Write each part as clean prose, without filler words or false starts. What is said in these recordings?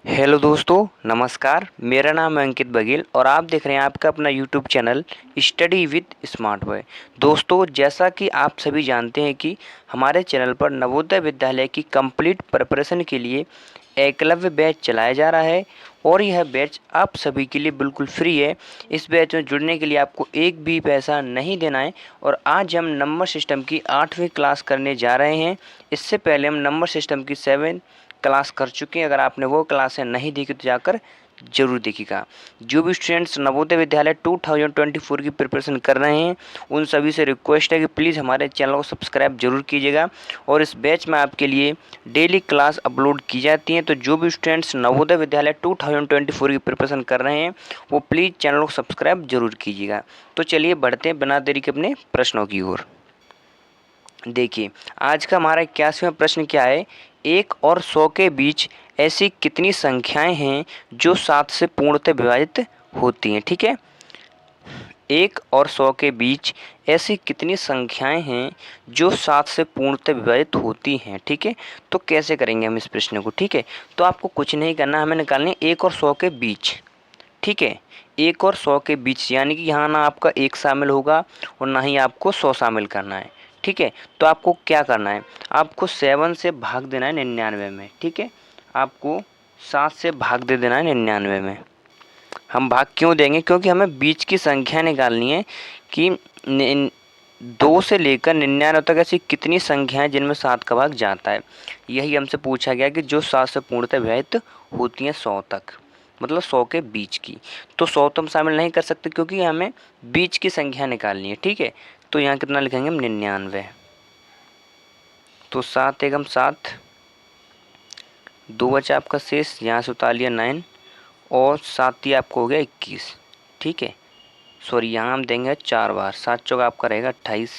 Hello दोस्तों, नमस्कार। मेरा नाम है अंकित बघेल और आप देख रहे हैं आपका अपना YouTube channel study with smart boy. दोस्तों, जैसा कि आप सभी जानते हैं कि हमारे चैनल पर नवोदय विद्यालय की कंप्लीट प्रिपरेशन के लिए एकलव्य बैच चलाया जा रहा है और यह बैच आप सभी के लिए बिल्कुल फ्री है। इस बैच में जुड़ने के लिए आपको एक भी पैसा नहीं देना है। और आज हम नंबर सिस्टम की 8वीं क्लास करने जा रहे हैं। इससे पहले हम नंबर सिस्टम की 7 क्लास कर चुके हैं। अगर आपने वो क्लासें नहीं देखी तो जाकर जरूर देखिएगा। जो भी स्टूडेंट्स नवोदय विद्यालय 2024 की प्रिपरेशन कर रहे हैं उन सभी से रिक्वेस्ट है कि प्लीज़ हमारे चैनल को सब्सक्राइब जरूर कीजिएगा। और इस बैच में आपके लिए डेली क्लास अपलोड की जाती हैं। तो जो भी स्टूडेंट्स नवोदय विद्यालय 2024 की प्रिपरेशन कर रहे हैं वो प्लीज़ चैनल को सब्सक्राइब जरूर कीजिएगा। तो चलिए बढ़ते हैं बिना देरी के अपने प्रश्नों की ओर। देखिए, आज का हमारा 81वां प्रश्न क्या है। 1 और 100 के बीच ऐसी कितनी संख्याएं हैं जो 7 से पूर्णतः विभाजित होती हैं। ठीक है, 1 और 100 के बीच ऐसी कितनी संख्याएं हैं जो 7 से पूर्णतः विभाजित होती हैं। ठीक है, तो कैसे करेंगे हम इस प्रश्न को। ठीक है, तो आपको कुछ नहीं करना, हमें निकालनी 1 और 100 के बीच। ठीक है, 1 और 100 के बीच यानी कि यहाँ ना आपका 1 शामिल होगा और ना ही आपको 100 शामिल करना है। ठीक है, तो आपको क्या करना है, आपको 7 से भाग देना है 99 में। ठीक है, आपको 7 से भाग दे देना है 99 में। हम भाग क्यों देंगे, क्योंकि हमें बीच की संख्या निकालनी है कि 2 से लेकर 99 तक ऐसी कितनी संख्याएं जिनमें 7 का भाग जाता है। यही हमसे पूछा गया कि जो 7 से पूर्णतः विभाजित होती हैं 100 तक, मतलब 100 के बीच की। तो 100 तो हम शामिल नहीं कर सकते क्योंकि हमें बीच की संख्या निकालनी है। ठीक है, तो यहाँ कितना लिखेंगे हम 99। तो 7 एकम 7, 2 बचा आपका शेष, यहाँ से उतार लिया 9 और 7 ही आपको हो गया 21। ठीक है, सॉरी यहाँ हम देंगे 4 बार, 7 चौक आपका रहेगा 28।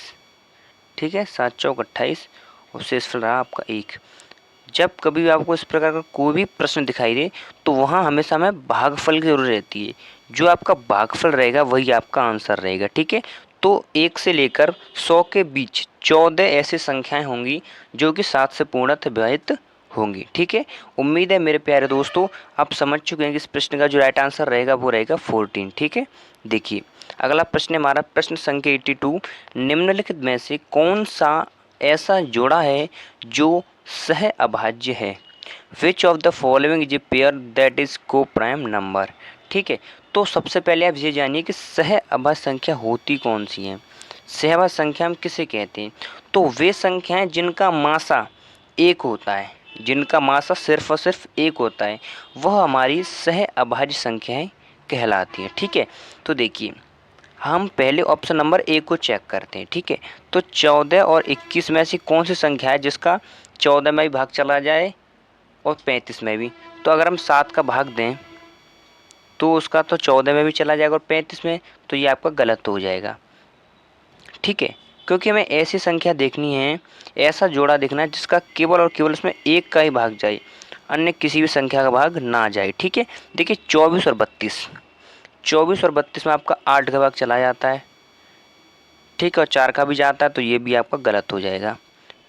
ठीक है, 7 चौक 28 और शेष फिर रहा आपका 1। जब कभी भी आपको इस प्रकार का कोई भी प्रश्न दिखाई दे तो वहाँ हमेशा हमें भागफल की जरूरत रहती है। जो आपका भागफल रहेगा वही आपका आंसर रहेगा। ठीक है, तो 1 से लेकर 100 के बीच 14 ऐसी संख्याएं होंगी जो कि 7 से पूर्णतः विभाजित होंगी। ठीक है, उम्मीद है मेरे प्यारे दोस्तों आप समझ चुके हैं कि इस प्रश्न का जो राइट आंसर रहेगा वो रहेगा 14। ठीक है, देखिए अगला प्रश्न हमारा प्रश्न संख्या 82। निम्नलिखित में से कौन सा ऐसा जोड़ा है जो सह अभाज्य है। Which of the following is a pair that is को प्राइम नंबर। ठीक है, तो सबसे पहले आप ये जानिए कि सह अभाज्य संख्या होती कौन सी है। सह अभाज्य संख्या हम किसे कहते हैं, तो वे संख्याएं जिनका मासा 1 होता है, जिनका मासा सिर्फ और सिर्फ 1 होता है वह हमारी सह अभाज्य संख्याएं कहलाती हैं। ठीक है, तो देखिए हम पहले ऑप्शन नंबर 1 को चेक करते हैं। ठीक है, तो 14 और 21 में ऐसी कौन सी संख्या है जिसका 14 में भी भाग चला जाए और 35 में भी। तो अगर हम 7 का भाग दें तो उसका तो 14 में भी चला जाएगा और 35 में, तो ये आपका गलत हो जाएगा। ठीक है, क्योंकि हमें ऐसी संख्या देखनी है, ऐसा जोड़ा देखना है जिसका केवल और केवल उसमें 1 का ही भाग जाए, अन्य किसी भी संख्या का भाग ना जाए। ठीक है, देखिए 24 और 32, 24 और 32 में आपका 8 का भाग चला जाता है। ठीक है, और 4 का भी जाता है, तो ये भी आपका गलत हो जाएगा।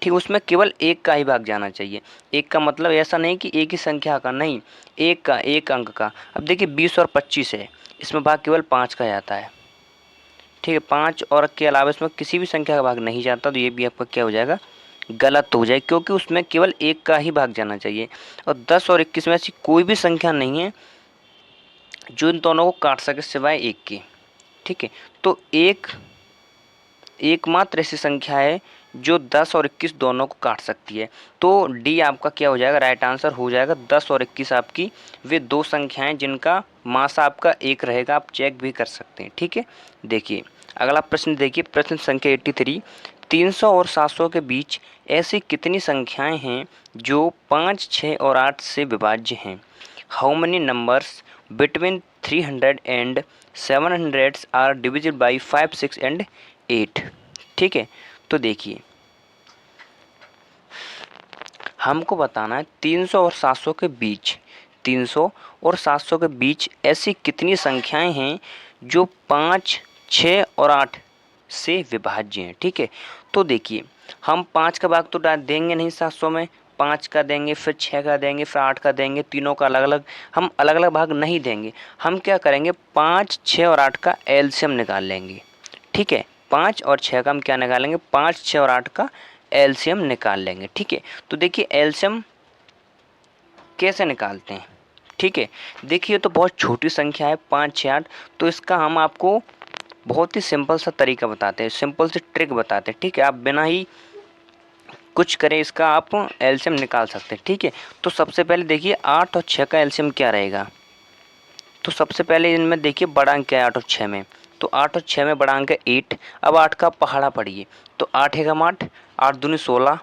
ठीक, उसमें केवल 1 का ही भाग जाना चाहिए। 1 का मतलब ऐसा नहीं कि एक ही संख्या का, नहीं, 1 का, 1 अंक का। अब देखिए 20 और 25 है, इसमें भाग केवल 5 का जाता है। ठीक है, 5 और के अलावा इसमें किसी भी संख्या का भाग नहीं जाता, तो ये भी आपका क्या हो जाएगा, गलत हो जाएगा, क्योंकि उसमें केवल 1 का ही भाग जाना चाहिए। और 10 और 21 में ऐसी कोई भी संख्या नहीं है जो इन दोनों को काट सके सिवाय 1 के। ठीक है, तो एकमात्र ऐसी संख्या है जो 10 और 21 दोनों को काट सकती है। तो डी आपका क्या हो जाएगा, राइट आंसर हो जाएगा। 10 और 21 आपकी वे दो संख्याएं जिनका मासा आपका 1 रहेगा, आप चेक भी कर सकते हैं। ठीक है, देखिए अगला प्रश्न, देखिए प्रश्न संख्या 83। 300 और 700 के बीच ऐसी कितनी संख्याएं हैं जो 5, 6 और 8 से विभाज्य हैं। How many numbers between 300 and 700 are divisible by 5, 6 and 8। ठीक है, तो देखिए हमको बताना है 300 और 700 के बीच, 300 और 700 के बीच ऐसी कितनी संख्याएं हैं जो 5, 6 और 8 से विभाज्य हैं। ठीक है, तो देखिए हम 5 का भाग तो डाल देंगे नहीं 700 में, 5 का देंगे, फिर 6 का देंगे, फिर 8 का देंगे, तीनों का अलग अलग, हम अलग अलग भाग नहीं देंगे। हम क्या करेंगे, 5, 6 और 8 का एलसीएम निकाल लेंगे। ठीक है, 5 और 6 का हम क्या निकालेंगे, 5, 6 और 8 का एलसीएम निकाल लेंगे। ठीक है, तो देखिए एलसीएम कैसे निकालते हैं। ठीक है, देखिए तो बहुत छोटी संख्या है 5, 6, 8, तो इसका हम आपको बहुत ही सिंपल सा तरीका बताते हैं, सिंपल सी ट्रिक बताते हैं। ठीक है, आप बिना ही कुछ करें इसका आप एलसीएम निकाल सकते हैं। ठीक है, तो सबसे पहले देखिए 8 और 6 का एलसीएम क्या रहेगा। तो सबसे पहले इनमें देखिए बड़ा अंक क्या है 8 और 6 में, तो 8 और 6 में बड़ा अंक है 8। अब 8 का पहाड़ा पढ़िए, तो 8 एकम 8, 8 दूनी 16,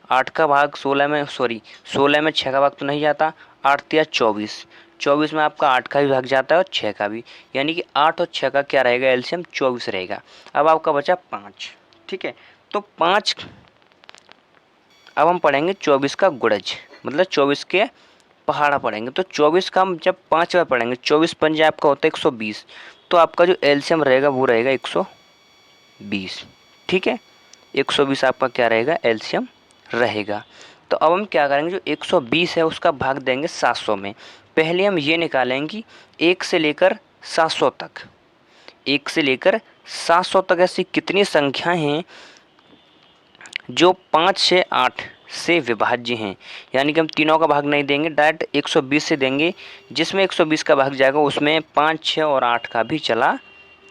8 का भाग 16 में, सॉरी 16 में 6 का भाग तो नहीं जाता, 8 तिया 24, 24 में आपका 8 का भी भाग जाता है और 6 का भी, यानी कि 8 और 6 का क्या रहेगा एलसीएम 24 रहेगा। अब आपका बचा 5। ठीक है, तो 5, अब हम पढ़ेंगे 24 का गुणज, मतलब 24 के पहाड़ा पढ़ेंगे। तो 24 का हम जब 5 बार पढ़ेंगे, 24 पंजे आपका होता है 120, तो आपका जो एलसीएम रहेगा वो रहेगा 120। ठीक है, 120 आपका क्या रहेगा एलसीएम रहेगा। तो अब हम क्या करेंगे, जो 120 है उसका भाग देंगे 700 में। पहले हम ये निकालेंगे कि 1 से लेकर 700 तक, 1 से लेकर 700 तक ऐसी कितनी संख्याएं हैं जो 5, 6, 8 से विभाज्य हैं। यानी कि हम तीनों का भाग नहीं देंगे, डायरेक्ट 120 से देंगे, जिसमें 120 का भाग जाएगा उसमें 5, 6 और 8 का भी चला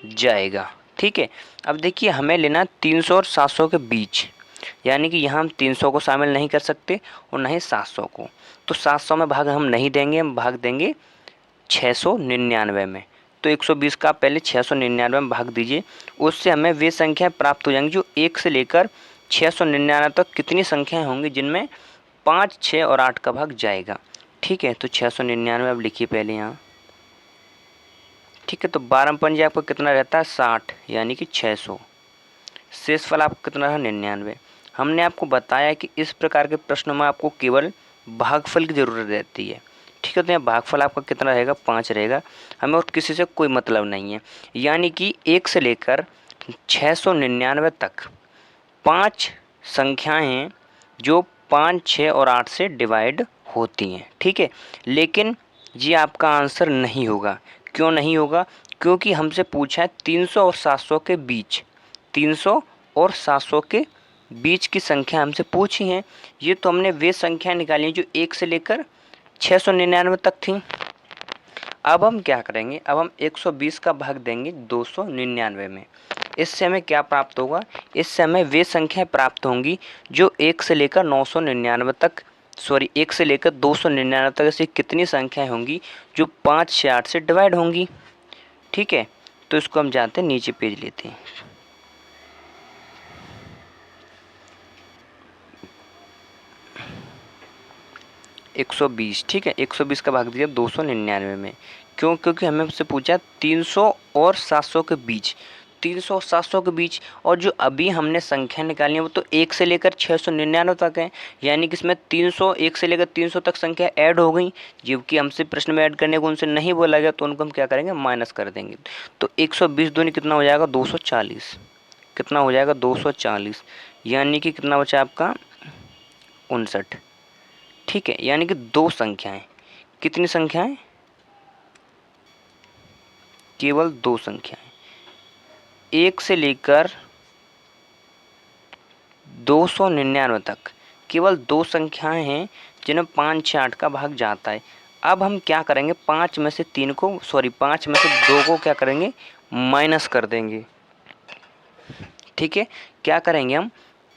जाएगा। ठीक है, अब देखिए हमें लेना 300 और 700 के बीच, यानी कि यहाँ हम 300 को शामिल नहीं कर सकते और न ही 700 को, तो 700 में भाग हम नहीं देंगे, हम भाग देंगे 699 में। तो 120 का पहले 699 में भाग दीजिए, उससे हमें वे संख्याएं प्राप्त हो जाएंगी जो 1 से लेकर 699 तक कितनी संख्याएं होंगी जिनमें 5, 6 और 8 का भाग जाएगा। ठीक है, तो 699 अब लिखिए पहले यहाँ। ठीक है, तो 12 पंजे आपका कितना रहता है 60, यानी कि 600। शेषफल आपको कितना रहा 99। हमने आपको बताया कि इस प्रकार के प्रश्नों में आपको केवल भागफल की ज़रूरत रहती है। ठीक है, तो यहाँ भागफल आपका कितना रहेगा 5 रहेगा, हमें और किसी से कोई मतलब नहीं है। यानी कि 1 से लेकर 699 तक 5 संख्याएं हैं जो 5, 6 और 8 से डिवाइड होती हैं। ठीक है, लेकिन ये आपका आंसर नहीं होगा। क्यों नहीं होगा, क्योंकि हमसे पूछा है 300 और 700 के बीच, 300 और 700 के बीच की संख्या हमसे पूछी हैं। ये तो हमने वे संख्या निकाली हैं जो 1 से लेकर 699 तक थी। अब हम क्या करेंगे, अब हम 120 का भाग देंगे 299 में। इससे हमें क्या प्राप्त होगा, इससे हमें वे संख्याएं प्राप्त होंगी जो 1 से लेकर 999 तक, सॉरी 1 से लेकर 299 तक ऐसी कितनी संख्याएं होंगी जो 5, 6, 8 से डिवाइड होंगी। ठीक है, तो इसको हम जानते हैं, नीचे पेज लेते हैं। एक 120, ठीक है, 120 का भाग दिया 299 में। क्यों, क्योंकि हमें उससे पूछा 300 और 700 के बीच, 300 और 700 के बीच, और जो अभी हमने संख्या निकाली है वो तो 1 से लेकर 699 तक है, यानी कि इसमें 300, 1 से लेकर 300 तक संख्या ऐड हो गई, जबकि हमसे प्रश्न में ऐड करने को उनसे नहीं बोला गया, तो उनको हम क्या करेंगे, माइनस कर देंगे। तो 120 दूनी कितना हो जाएगा 240, कितना हो जाएगा 240, यानी कि कितना बचा आपका 59। ठीक है, यानी कि दो संख्याएं, कितनी संख्याएं, केवल दो संख्याएं, 1 से लेकर 299 तक केवल दो संख्याएं हैं जिन्हें 5, 6, 8 का भाग जाता है। अब हम क्या करेंगे, 5 में से 3 को, सॉरी 5 में से 2 को क्या करेंगे, माइनस कर देंगे। ठीक है, क्या करेंगे हम,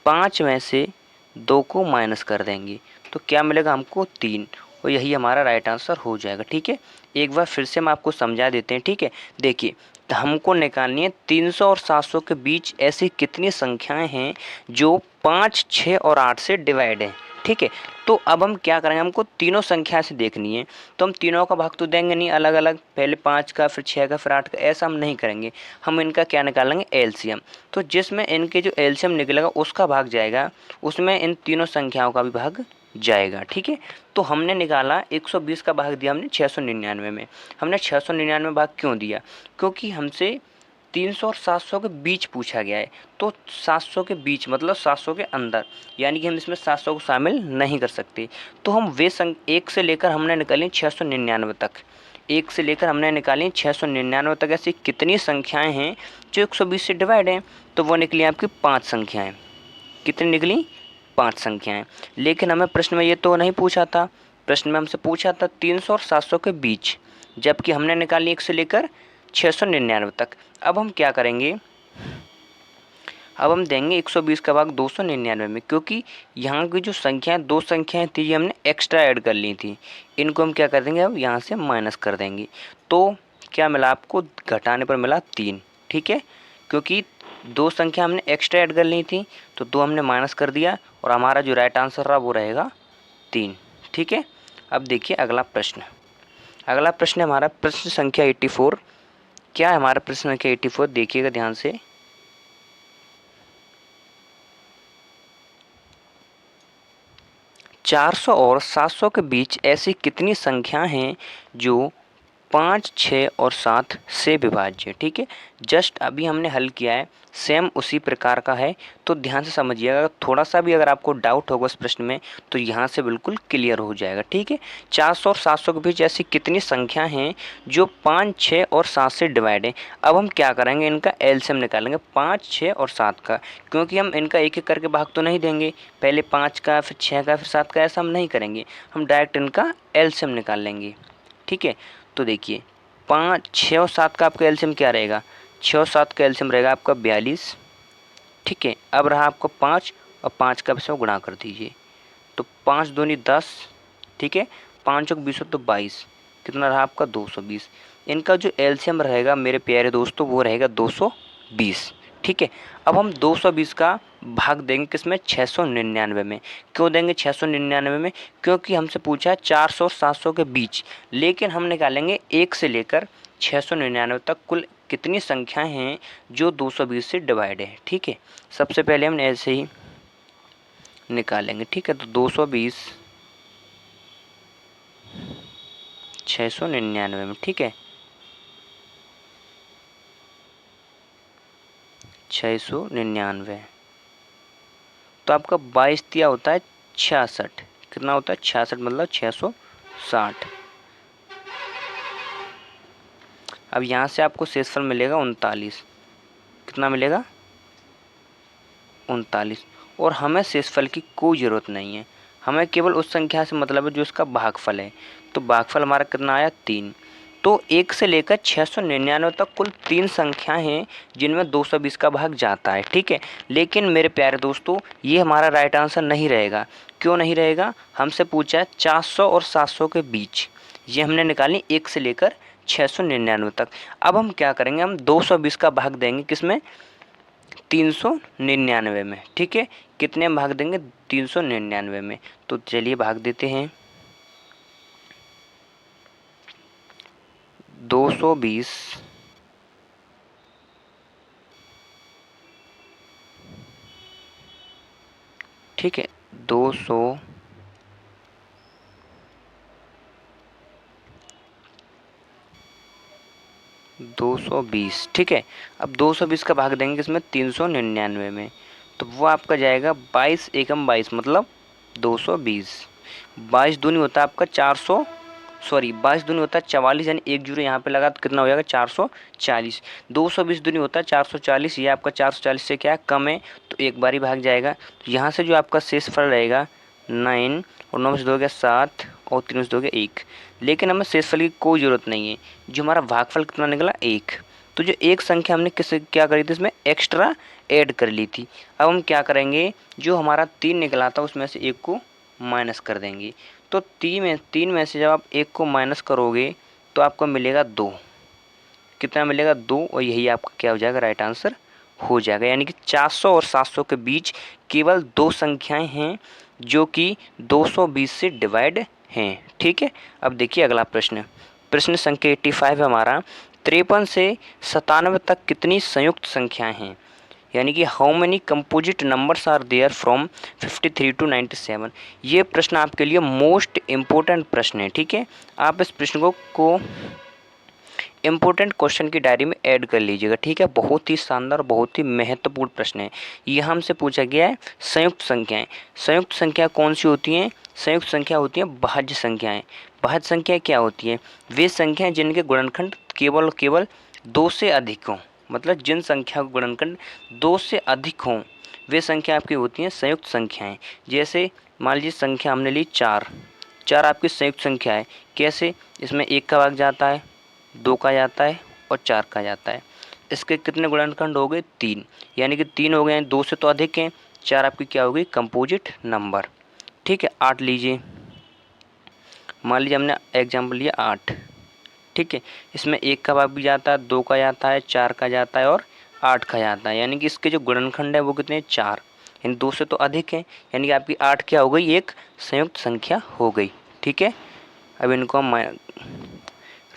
5 में से 2 को माइनस कर देंगे, तो क्या मिलेगा हमको 3, और यही हमारा राइट आंसर हो जाएगा। ठीक है, एक बार फिर से हम आपको समझा देते हैं। ठीक है, देखिए तो हमको निकालनी है 300 और 700 के बीच ऐसी कितनी संख्याएं हैं जो 5, 6 और 8 से डिवाइड हैं। ठीक है, तो अब हम क्या करेंगे, हमको तीनों संख्या से देखनी है, तो हम तीनों का भाग तो देंगे नहीं अलग अलग, पहले 5 का, फिर 6 का, फिर 8 का, ऐसा हम नहीं करेंगे। हम इनका क्या निकालेंगे, एलसीएम। तो जिसमें इनके जो एलसीएम निकलेगा उसका भाग जाएगा, उसमें इन तीनों संख्याओं का भी भाग जाएगा। ठीक है, तो हमने निकाला 120 का भाग दिया हमने 699 में। हमने 699 भाग क्यों दिया, क्योंकि हमसे 300 और 700 के बीच पूछा गया है, तो 700 के बीच मतलब 700 के अंदर, यानी कि हम इसमें 700 को शामिल नहीं कर सकते। तो हम वे एक से लेकर हमने निकाली 699 तक, एक से लेकर हमने निकाली 699 तक ऐसी कितनी संख्याएं हैं जो 120 से डिवाइड हैं, तो वो निकली आपकी 5 संख्याएं। कितनी निकली? 5 संख्याएं। लेकिन हमें प्रश्न में ये तो नहीं पूछा था, प्रश्न में हमसे पूछा था 300 और 700 के बीच, जबकि हमने निकाली 1 से लेकर 699 तक। अब हम क्या करेंगे, अब हम देंगे 120 का भाग 299 में, क्योंकि यहाँ की जो संख्याएं, दो संख्याएं थी ये हमने एक्स्ट्रा ऐड कर ली थी, इनको हम क्या कर देंगे, अब यहाँ से माइनस कर देंगे। तो क्या मिला आपको? घटाने पर मिला 3। ठीक है, क्योंकि दो संख्या हमने एक्स्ट्रा ऐड कर ली थी, तो 2 हमने माइनस कर दिया और हमारा जो राइट आंसर रहा वो रहेगा 3। ठीक है, अब देखिए अगला प्रश्न। अगला प्रश्न है हमारा प्रश्न संख्या 84। क्या है हमारा प्रश्न संख्या 84? देखिएगा ध्यान से। ,400 और 700 के बीच ऐसी कितनी संख्या हैं जो 5, 6 और 7 से विभाज्य है। ठीक है, जस्ट अभी हमने हल किया है, सेम उसी प्रकार का है, तो ध्यान से समझिएगा। थोड़ा सा भी अगर आपको डाउट होगा इस प्रश्न में तो यहाँ से बिल्कुल क्लियर हो जाएगा। ठीक है, 400 और 700 के बीच ऐसी कितनी संख्या हैं जो 5, 6 और 7 से डिवाइड है। अब हम क्या करेंगे, इनका एलसीएम निकालेंगे 5, 6 और 7 का, क्योंकि हम इनका एक एक करके भाग तो नहीं देंगे, पहले 5 का फिर 6 का फिर 7 का, ऐसा हम नहीं करेंगे, हम डायरेक्ट इनका एलसीएम निकाल लेंगे। ठीक है, तो देखिए 5, 6 और 7 का आपका एलसीएम क्या रहेगा, 6 और 7 का एलसीएम रहेगा आपका 42। ठीक है, अब रहा आपका 5 और 5 का आपसे गुणा कर दीजिए, तो 5 दूनी 10। ठीक है, 5 और 20 तो 22, कितना रहा आपका 220। इनका जो एलसीएम रहेगा मेरे प्यारे दोस्तों वो रहेगा 220। ठीक है, अब हम 220 का भाग देंगे किसमें, 699 में। क्यों देंगे 699 में, क्योंकि हमसे पूछा है 400 और 700 के बीच, लेकिन हम निकालेंगे 1 से लेकर 699 तक कुल कितनी संख्याएं हैं जो 220 से डिवाइड है। ठीक है, सबसे पहले हम ऐसे ही निकालेंगे। ठीक है, तो 220 699 में। ठीक है, 699, तो आपका 22 दिया होता है 66। कितना होता है 66, मतलब 660। अब यहाँ से आपको शेषफल मिलेगा 39। कितना मिलेगा 39। और हमें शेषफल की कोई ज़रूरत नहीं है, हमें केवल उस संख्या से मतलब है जो इसका भागफल है। तो भागफल हमारा कितना आया 3। तो 1 से लेकर 699 तक कुल 3 संख्याएं हैं जिनमें 220 का भाग जाता है। ठीक है, लेकिन मेरे प्यारे दोस्तों ये हमारा राइट आंसर नहीं रहेगा। क्यों नहीं रहेगा, हमसे पूछा है 400 और 700 के बीच, ये हमने निकाली 1 से लेकर 699 तक। अब हम क्या करेंगे, हम 220 का भाग देंगे किसमें, 399 में। ठीक है, कितने में भाग देंगे, 399 में। तो चलिए भाग देते हैं। 220 ठीक है, 220। ठीक है, अब 220 का भाग देंगे किसमें, 399 में, तो वो आपका जाएगा 22 एकम 22 मतलब 220। 22 दूनी होता है आपका 400, सॉरी 22 दूनी होता है 44, यानी एक जीरो यहाँ पे लगा तो कितना हो जाएगा 440। 220 दूनी होता है 440, ये आपका 440 से क्या कम है, तो एक बार ही भाग जाएगा। तो यहाँ से जो आपका शेषफल रहेगा 9, और 9 से 2 गया 7, और 3 से 2 गया 1। लेकिन हमें शेषफल की कोई ज़रूरत नहीं है, जो हमारा भागफल कितना निकला 1। तो जो एक संख्या हमने क्या करी थी इसमें एक्स्ट्रा ऐड कर ली थी। अब हम क्या करेंगे, जो हमारा 3 निकला था उसमें से 1 को माइनस कर देंगे। तो 3 में से जब आप 1 को माइनस करोगे तो आपको मिलेगा 2। कितना मिलेगा 2, और यही आपका क्या हो जाएगा, राइट आंसर हो जाएगा। यानी कि 400 और 700 के बीच केवल 2 संख्याएं हैं जो कि 220 से डिवाइड हैं। ठीक है, अब देखिए अगला प्रश्न, प्रश्न संख्या 85 है हमारा। 53 से 97 तक कितनी संयुक्त संख्याएं हैं, यानी कि how many composite numbers are there from 53 to 97। ये प्रश्न आपके लिए मोस्ट इम्पोर्टेंट प्रश्न है। ठीक है, आप इस प्रश्न को इंपॉर्टेंट क्वेश्चन की डायरी में ऐड कर लीजिएगा, ठीक है। बहुत ही शानदार, बहुत ही महत्वपूर्ण प्रश्न है। ये हमसे पूछा गया है संयुक्त संख्याएं। संयुक्त संख्या कौन सी होती हैं? संयुक्त संख्या होती हैं भाज्य संख्याएं। भाज्य संख्या क्या होती है? वे संख्याएं जिनके गुणनखंड केवल और केवल 2 से अधिक हों, मतलब जिन संख्या का गुणनखंड 2 से अधिक हों, वे संख्या आपकी होती हैं संयुक्त संख्याएं। जैसे मान लीजिए संख्या हमने ली 4, 4 आपकी संयुक्त संख्या है। कैसे? इसमें 1 का भाग जाता है, 2 का जाता है और 4 का जाता है। इसके कितने गुणनखंड हो गए? 3, यानी कि 3 हो गए हैं, 2 से तो अधिक हैं। 4 आपकी क्या हो गई? कंपोजिट नंबर, ठीक है। 8 लीजिए, मान लीजिए हमने एग्जाम्पल लिया 8, ठीक है। इसमें 1 का भाग भी जाता है, 2 का जाता है, 4 का जाता है और 8 का जाता है, यानी कि इसके जो गुणनखंड है वो कितने? 4, यानी 2 से तो अधिक है, यानी कि आपकी 8 क्या हो गई? एक संयुक्त संख्या हो गई, ठीक है। अब इनको हम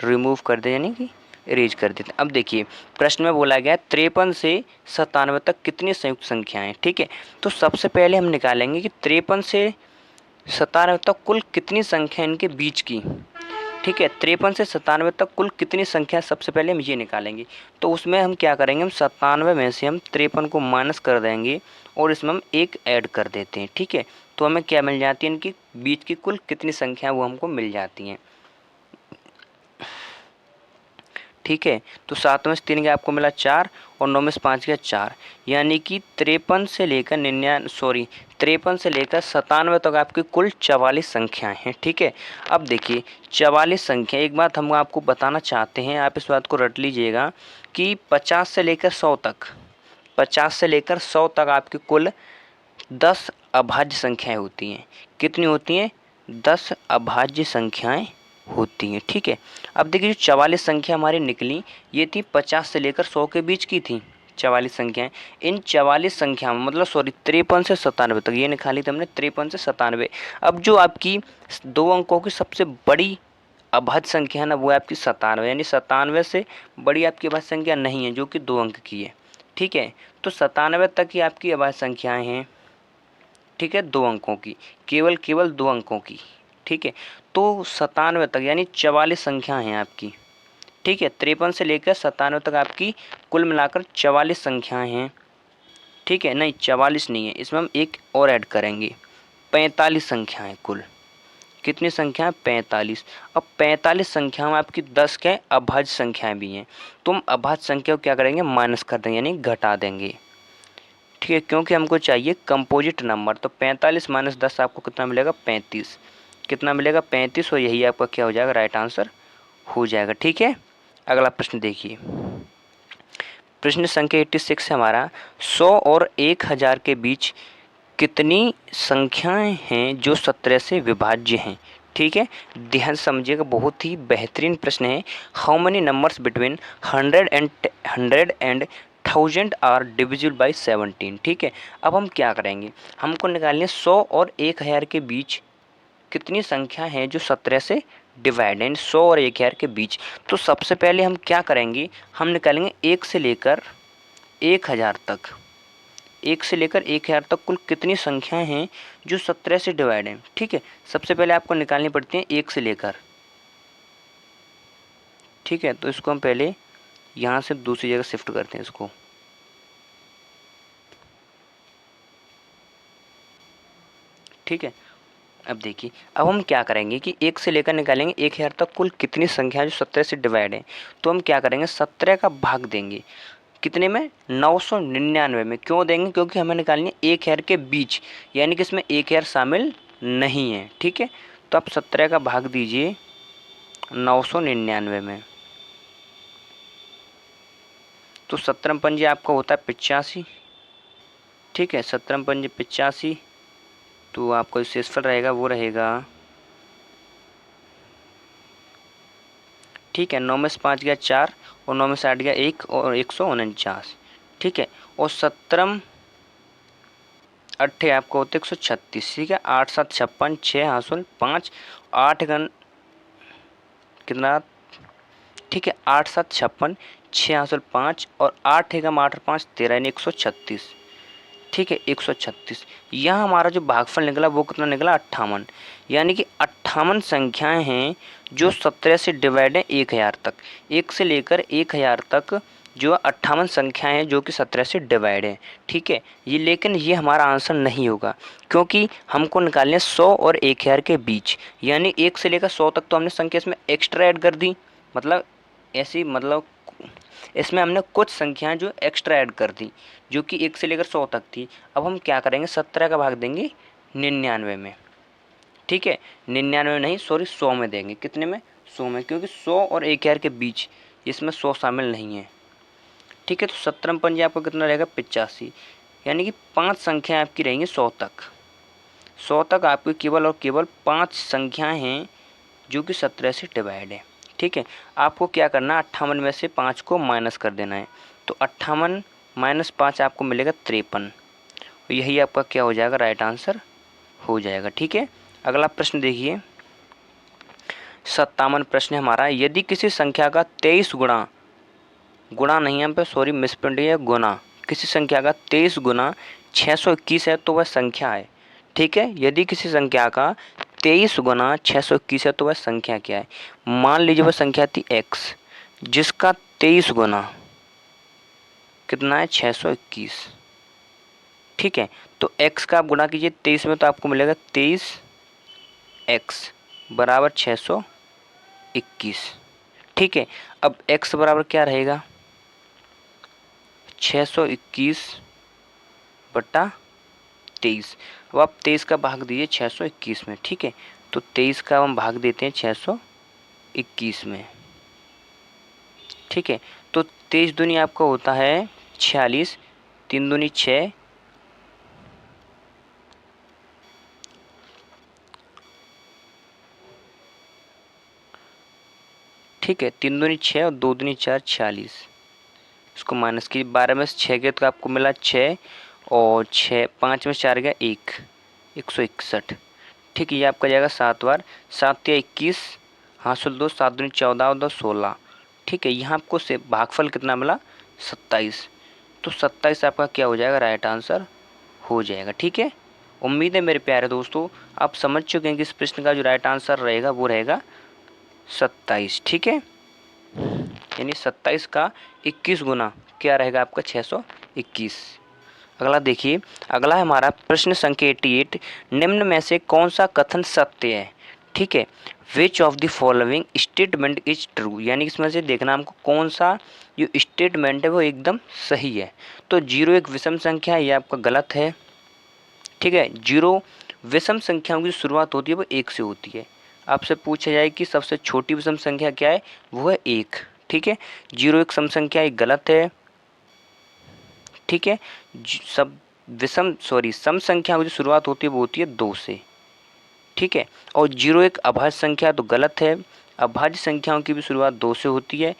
रिमूव कर दें, यानी कि इरेज कर देते हैं। अब देखिए प्रश्न में बोला गया 53 से 97 तक कितनी संयुक्त संख्याएं, ठीक है। तो सबसे पहले हम निकालेंगे कि 53 से 97 तक कुल कितनी संख्या इनके बीच की, ठीक है। 53 से 97 तक कुल कितनी संख्या, सबसे पहले हम ये निकालेंगे। तो उसमें हम क्या करेंगे? हम 97 में से हम 53 को माइनस कर देंगे और इसमें हम 1 ऐड कर देते हैं, ठीक है। तो हमें क्या मिल जाती है? इनकी बीच की कुल कितनी संख्या वो हमको मिल जाती हैं, ठीक है। तो 7 में से 3 गया आपको मिला 4 और 9 में से 5 गया 4, यानी कि 53 से लेकर 97 तक आपकी कुल 44 संख्याएं हैं, ठीक है। अब देखिए 44 संख्या, एक बात हम आपको बताना चाहते हैं, आप इस बात को रट लीजिएगा कि 50 से लेकर 100 तक, 50 से लेकर 100 तक आपकी कुल 10 अभाज्य संख्याएं होती हैं। कितनी होती हैं? 10 अभाज्य संख्याएं होती हैं, ठीक है। अब देखिए जो 44 संख्या हमारी निकली, ये थी 50 से लेकर 100 के बीच की थी 44 संख्याएं। इन 44 संख्या में मतलब 53 से 97 तक, ये निकाली थी हमने 53 से 97। अब जो आपकी 2 अंकों की सबसे बड़ी अभाज्य संख्या है ना, वो है आपकी 97, यानी 97 से बड़ी आपकी अभाज्य संख्या नहीं है जो कि 2 अंक की है, ठीक है। तो 97 तक ही आपकी अभाज्य संख्याएं हैं, ठीक है, 2 अंकों की, केवल 2 अंकों की, ठीक है। तो 97 तक यानी 44 संख्या हैं आपकी, ठीक है। 53 से लेकर 97 तक आपकी कुल मिलाकर 44 संख्याएं हैं, ठीक है। नहीं 44 नहीं है, इसमें हम एक और ऐड करेंगे, 45 संख्याएं कुल। कितनी संख्या? 45। अब 45 संख्या में आपकी 10 क्या अभाज्य संख्याएं भी हैं, तो हम अभाज्य संख्या को क्या करेंगे? माइनस कर देंगे, यानी घटा देंगे, ठीक है, क्योंकि हमको चाहिए कंपोजिट नंबर। तो 45 माइनस 10 आपको कितना मिलेगा? 35। कितना मिलेगा? 35, और यही आपका क्या हो जाएगा? राइट आंसर हो जाएगा, ठीक है। अगला प्रश्न देखिए, प्रश्न संख्या 86 है हमारा। 100 और 1000 के बीच कितनी संख्याएं हैं जो 17 से विभाज्य हैं, ठीक है। ध्यान समझिएगा, बहुत ही बेहतरीन प्रश्न है। How many numbers between 100 and 1000 are divisible by 17, ठीक है। अब हम क्या करेंगे? हमको निकालनी है 100 और 1000 के बीच कितनी संख्या है जो 17 से डिवाइड है, 100 और 1000 के बीच। तो सबसे पहले हम क्या करेंगे? हम निकालेंगे 1 से लेकर 1000 तक, 1 से लेकर 1000 तक कुल कितनी संख्याएं हैं जो 17 से डिवाइड हैं, ठीक है। सबसे पहले आपको निकालनी पड़ती है 1 से लेकर, ठीक है। तो इसको हम पहले यहाँ से दूसरी जगह शिफ्ट करते हैं इसको, ठीक है। अब देखिए, अब हम क्या करेंगे कि 1 से लेकर निकालेंगे 1000 तक कुल कितनी संख्या है जो 17 से डिवाइड है। तो हम क्या करेंगे? 17 का भाग देंगे कितने में? 999 में। क्यों देंगे? क्योंकि हमें निकालनी है 1000 के बीच, यानी कि इसमें 1000 शामिल नहीं है, ठीक है। तो आप 17 का भाग दीजिए 999 में। तो 17 पंजे आपका होता है 85, ठीक है। 17 पंजे 85, तो आपका जो शेषफल रहेगा वो रहेगा, ठीक है। 9 में से 5 गया 4 और 9 में से 8 गया 1 और 149, ठीक है। और 17 अट्ठे आपको होते 136, ठीक है। 8 7 56, 6 हासिल 5, 8 गन कितना, ठीक है। 8 7 56, 6 हासिल 5 और 8 एकम 8 और 5 13, यानी 136, ठीक है 136। यहाँ हमारा जो भागफल निकला वो कितना निकला 58, यानी कि 58 संख्याएं हैं जो 17 से डिवाइड है 1000 तक, 1 से लेकर 1000 तक जो 58 संख्याएं हैं जो कि 17 से डिवाइड है। ठीक है, ये लेकिन ये हमारा आंसर नहीं होगा, क्योंकि हमको निकालने 100 और 1000 के बीच, यानी 1 से लेकर 100 तक तो हमने संख्या इसमें एक्स्ट्रा ऐड कर दी, मतलब ऐसी मतलब इसमें हमने कुछ संख्याएं जो एक्स्ट्रा ऐड कर दी जो कि 1 से लेकर 100 तक थी। अब हम क्या करेंगे, 17 का भाग देंगे 99 में। ठीक है, 99 में नहीं सॉरी 100 में देंगे, कितने में 100 में, क्योंकि 100 और 1000 के बीच इसमें 100 शामिल नहीं है। ठीक है, तो 17 में पंजे आपका कितना रहेगा 85, यानी कि 5 संख्याएं आपकी रहेंगी 100 तक। 100 तक आपकी केवल और केवल 5 संख्याएं हैं जो कि 17 से डिवाइड है। ठीक है, आपको क्या करना है, 58 में से 5 को माइनस कर देना है, तो 58 माइनस 5 आपको मिलेगा 53, यही आपका क्या हो जाएगा, राइट आंसर हो जाएगा। ठीक है, अगला प्रश्न देखिए 57 प्रश्न है हमारा, यदि किसी संख्या का 23 गुणा, गुणा नहीं है पे सॉरी मिसप्रिंट है, गुना, किसी संख्या का 23 गुना 621 है तो वह संख्या है। ठीक है, यदि किसी संख्या का 23 गुना 621 है तो वह संख्या क्या है। मान लीजिए वह संख्या थी x, जिसका 23 गुना कितना है 621। ठीक है, तो x का आप गुणा कीजिए 23 में तो आपको मिलेगा 23x बराबर 621। ठीक है, अब x बराबर क्या रहेगा 621 बटा 23। अब आप 23 का भाग दीजिए 621 में। ठीक है, तो 23 का हम भाग देते हैं 621 में। ठीक है, तो 23 दूनी आपका होता है 46, 3 दूनी 6, ठीक है 3 दूनी 6 और 2 दूनी 4, 46, इसको माइनस कीजिए, 12 में से 6 गए तो आपको मिला 6 और 6 5 में 4 गया 1, 161। ठीक है, ये आपका जाएगा 7 बार, 7 या 21 हासिल 2, 7 दूनी 14 और 2 16। ठीक है, यहाँ आपको से भागफल कितना मिला 27, तो 27 आपका क्या हो जाएगा, राइट आंसर हो जाएगा। ठीक है, उम्मीद है मेरे प्यारे दोस्तों आप समझ चुके हैं कि इस प्रश्न का जो राइट आंसर रहेगा वो रहेगा 27। ठीक है, यानी 27 का 21 गुना क्या रहेगा आपका 621। अगला देखिए, अगला है हमारा प्रश्न संख्या 88, निम्न में से कौन सा कथन सत्य है। ठीक है, which of the following statement is true, यानी इसमें से देखना हमको कौन सा जो स्टेटमेंट है वो एकदम सही है। तो 0 एक विषम संख्या है, ये आपका गलत है। ठीक है, 0 विषम संख्याओं की शुरुआत होती है वो 1 से होती है। आपसे पूछा जाए कि सबसे छोटी विषम संख्या क्या है, वो है 1। ठीक है, 0 एक सम संख्या एक गलत है। ठीक है, सब विषम सम संख्याओं की शुरुआत होती है वो होती है 2 से। ठीक है, और 0 एक अभाज्य संख्या तो गलत है, अभाज्य संख्याओं की भी शुरुआत 2 से होती है।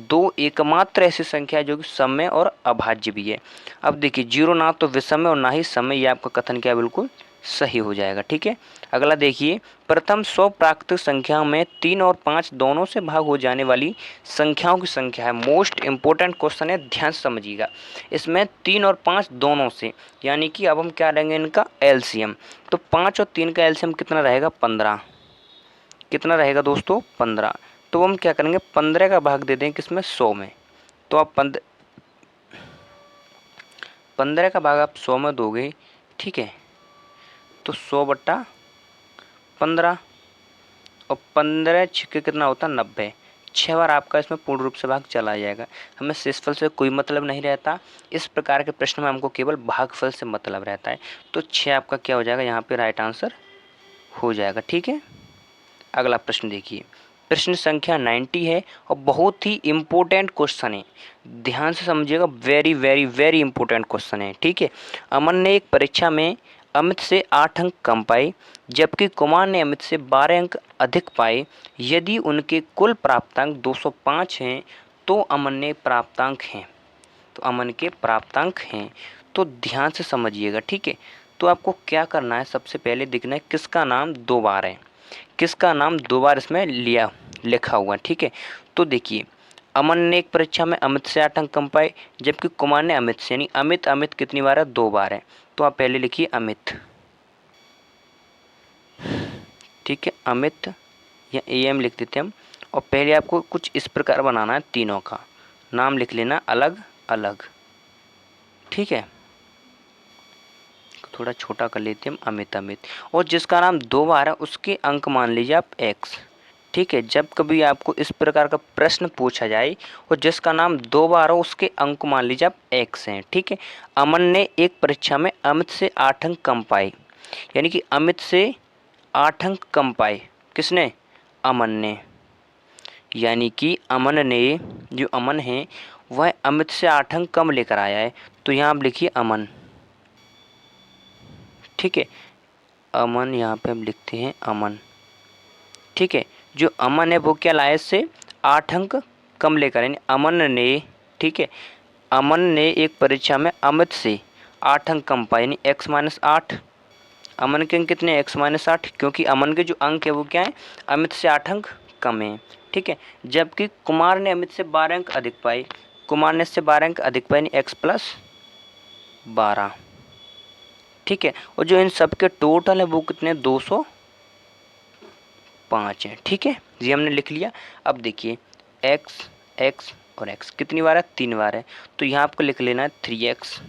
2 एकमात्र ऐसी संख्या है जो कि सम और अभाज्य भी है। अब देखिए 0 ना तो विषम है और ना ही सम है, ये आपका कथन क्या बिल्कुल सही हो जाएगा। ठीक है, अगला देखिए, प्रथम 100 प्राकृतिक संख्याओं में 3 और 5 दोनों से भाग हो जाने वाली संख्याओं की संख्या है। मोस्ट इंपॉर्टेंट क्वेश्चन है, ध्यान से समझिएगा। इसमें 3 और 5 दोनों से, यानी कि अब हम क्या लेंगे इनका एलसीएम, तो 5 और 3 का एलसीएम कितना रहेगा 15, कितना रहेगा दोस्तों 15। तो हम क्या करेंगे 15 का भाग दे दें किसमें 100 में, तो आप 15 का भाग आप 100 में दोगे। ठीक है, तो 100 बट्टा 15 और 15 छिक्के कितना होता है 90, 6 बार आपका इसमें पूर्ण रूप से भाग चला जाएगा। हमें शेषफल से कोई मतलब नहीं रहता, इस प्रकार के प्रश्न में हमको केवल भागफल से मतलब रहता है। तो 6 आपका क्या हो जाएगा यहाँ पे राइट आंसर हो जाएगा। ठीक है, अगला प्रश्न देखिए, प्रश्न संख्या 90 है और बहुत ही इम्पोर्टेंट क्वेश्चन है, ध्यान से समझिएगा, very very very important question है। ठीक है, अमन ने एक परीक्षा में अमित से 8 अंक कम पाए, जबकि कुमार ने अमित से 12 अंक अधिक पाए। यदि उनके कुल प्राप्तांक 205 हैं तो अमन ने प्राप्तांक हैं, तो अमन के प्राप्तांक हैं। तो ध्यान से समझिएगा। ठीक है, तो आपको क्या करना है, सबसे पहले देखना है किसका नाम 2 बार है, किसका नाम 2 बार इसमें लिखा हुआ है। ठीक है, तो देखिए अमन ने एक परीक्षा में अमित से 8 अंक कम पाए, जबकि कुमार ने अमित से, यानी अमित अमित कितनी बार है, 2 बार है। तो आप पहले लिखिए अमित, ठीक है, अमित या AM लिख देते हम। और पहले आपको कुछ इस प्रकार बनाना है, तीनों का नाम लिख लेना अलग अलग, ठीक है। थोड़ा छोटा कर लेते हैं हम, अमित अमित। और जिसका नाम 2 बार है उसके अंक मान लीजिए आप X, ठीक है। जब कभी आपको इस प्रकार का प्रश्न पूछा जाए और जिसका नाम 2 बार हो उसके अंक मान लीजिए आप X हैं, ठीक है। अमन ने एक परीक्षा में अमित से 8 अंक कम पाए, यानी कि अमित से 8 अंक कम पाए, किसने, अमन ने। यानी कि अमन ने, जो अमन है वह अमित से 8 अंक कम लेकर आया है। तो यहाँ आप लिखिए अमन, ठीक है, अमन, यहाँ पे हम लिखते हैं अमन, ठीक है। जो अमन है वो क्या लाया, इससे 8 अंक कम लेकर, यानी अमन ने, ठीक है, अमन ने एक परीक्षा में अमित से 8 अंक कम पाए, यानी X-8। अमन के अंक कितने, X-8, क्योंकि अमन के जो अंक है वो क्या है, अमित से 8 अंक कम है, ठीक है। जबकि कुमार ने अमित से 12 अंक अधिक पाए, कुमार ने इससे 12 अंक अधिक पाए, यानी X+12, ठीक है। और जो इन सब के टोटल है वो कितने, 205 है, ठीक है। ये हमने लिख लिया। अब देखिए X X और X कितनी बार है, 3 बार है। तो यहाँ आपको लिख लेना है 3X,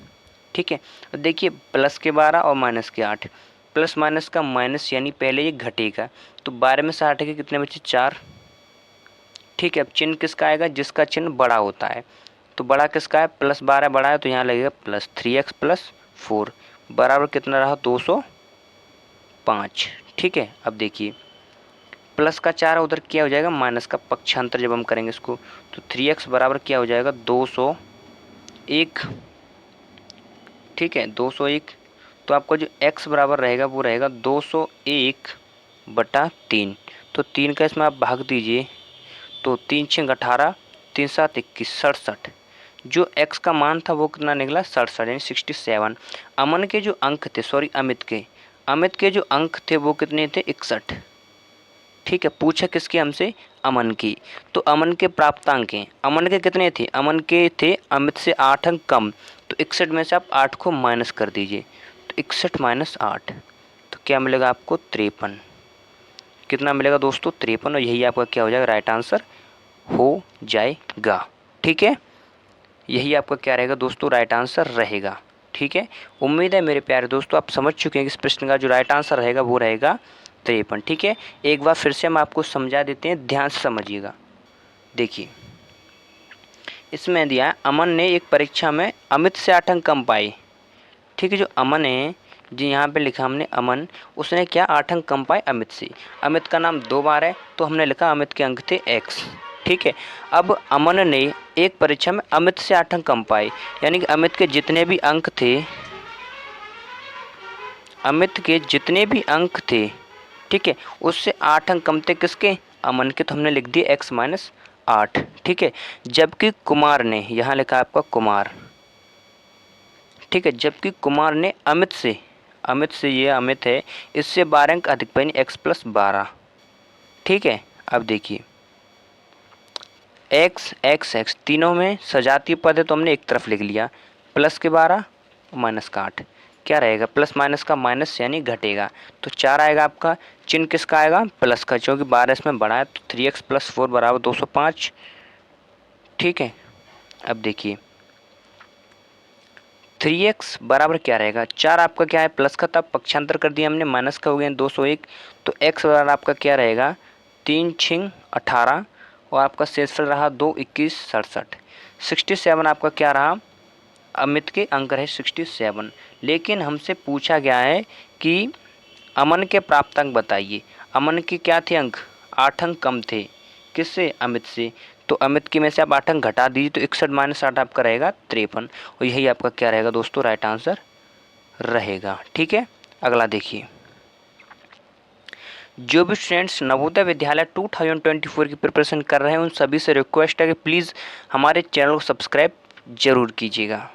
ठीक है। अब देखिए प्लस के 12 और माइनस के 8, प्लस माइनस का माइनस, यानी पहले ये घटेगा। तो 12 में से 8 के कितने बचे, 4, ठीक है। अब चिन्ह किसका आएगा, जिसका चिन्ह बड़ा होता है। तो बड़ा किसका है, +12 बड़ा है, तो यहाँ लगेगा +3X+4 बराबर कितना रहा, 205, ठीक है। अब देखिए प्लस का 4 उधर क्या हो जाएगा, माइनस का पक्षांतर जब हम करेंगे इसको, तो 3X बराबर क्या हो जाएगा, 201, ठीक है, 201। तो आपका जो X बराबर रहेगा वो रहेगा 201/3। तो 3 का इसमें आप भाग दीजिए, तो 3 6 18, 3 7 21, 67। जो X का मान था वो कितना निकला, 67, यानी 67। अमन के जो अंक थे, सॉरी अमित के जो अंक थे वो कितने थे, 61, ठीक है। पूछा किसके, हमसे, अमन की। तो अमन के प्राप्तांक हैं, अमन के कितने थे, अमन के थे अमित से 8 अंक कम। तो 61 में से आप 8 को माइनस कर दीजिए, तो 61 - 8, तो क्या मिलेगा आपको, 53। कितना मिलेगा दोस्तों, 53। और यही आपका क्या हो जाएगा, राइट आंसर हो जाएगा, ठीक है। यही आपका क्या रहेगा दोस्तों, राइट आंसर रहेगा, ठीक है। उम्मीद है मेरे प्यारे दोस्तों आप समझ चुके हैं कि इस प्रश्न का जो राइट आंसर रहेगा वो रहेगा 53, ठीक है। एक बार फिर से हम आपको समझा देते हैं, ध्यान से समझिएगा। देखिए इसमें दिया है, अमन ने एक परीक्षा में अमित से 8 अंक कम पाए, ठीक है। जो अमन है, जी यहाँ पे लिखा हमने अमन, उसने क्या 8 अंक कम पाए अमित से। अमित का नाम 2 बार है, तो हमने लिखा अमित के अंक थे X, ठीक है। अब अमन ने एक परीक्षा में अमित से 8 अंक कम पाए, यानी कि अमित के जितने भी अंक थे, ठीक है, उससे 8 अंक कम थे, किसके, अमन के। तो हमने लिख दिए X-8, ठीक है। जबकि कुमार ने, यहाँ लिखा आपका कुमार, ठीक है, जबकि कुमार ने अमित से, ये अमित है, इससे 12 अंक अधिक पाए, X+12, ठीक है। अब देखिए X X X तीनों में सजातीय पद है, तो हमने एक तरफ लिख लिया, प्लस के 12 माइनस का 8, क्या रहेगा, प्लस माइनस का माइनस, यानी घटेगा। तो 4 आएगा आपका, चिन्ह किसका आएगा, प्लस का, क्योंकि 12 इसमें बढ़ा है। तो 3X+4 बराबर 205, ठीक है। अब देखिए 3X बराबर क्या रहेगा, 4 आपका क्या है, प्लस का, तब पक्षांतर कर दिया हमने, माइनस का हो गया 201। तो X बराबर आपका क्या रहेगा, 3 6 18, और आपका शेषफल रहा 2 21 67। 67 आपका क्या रहा, अमित के अंक रहे 67। लेकिन हमसे पूछा गया है कि अमन के प्राप्तांक बताइए। अमन के क्या थे अंक, 8 अंक कम थे, किससे, अमित से। तो अमित के में से आप 8 अंक घटा दीजिए, तो 61 - 8 आपका रहेगा 53। और यही आपका क्या रहेगा दोस्तों, राइट आंसर रहेगा, ठीक है। अगला देखिए, जो भी स्टूडेंट्स नवोदय विद्यालय 2024 की प्रिपरेशन कर रहे हैं उन सभी से रिक्वेस्ट है कि प्लीज़ हमारे चैनल को सब्सक्राइब जरूर कीजिएगा।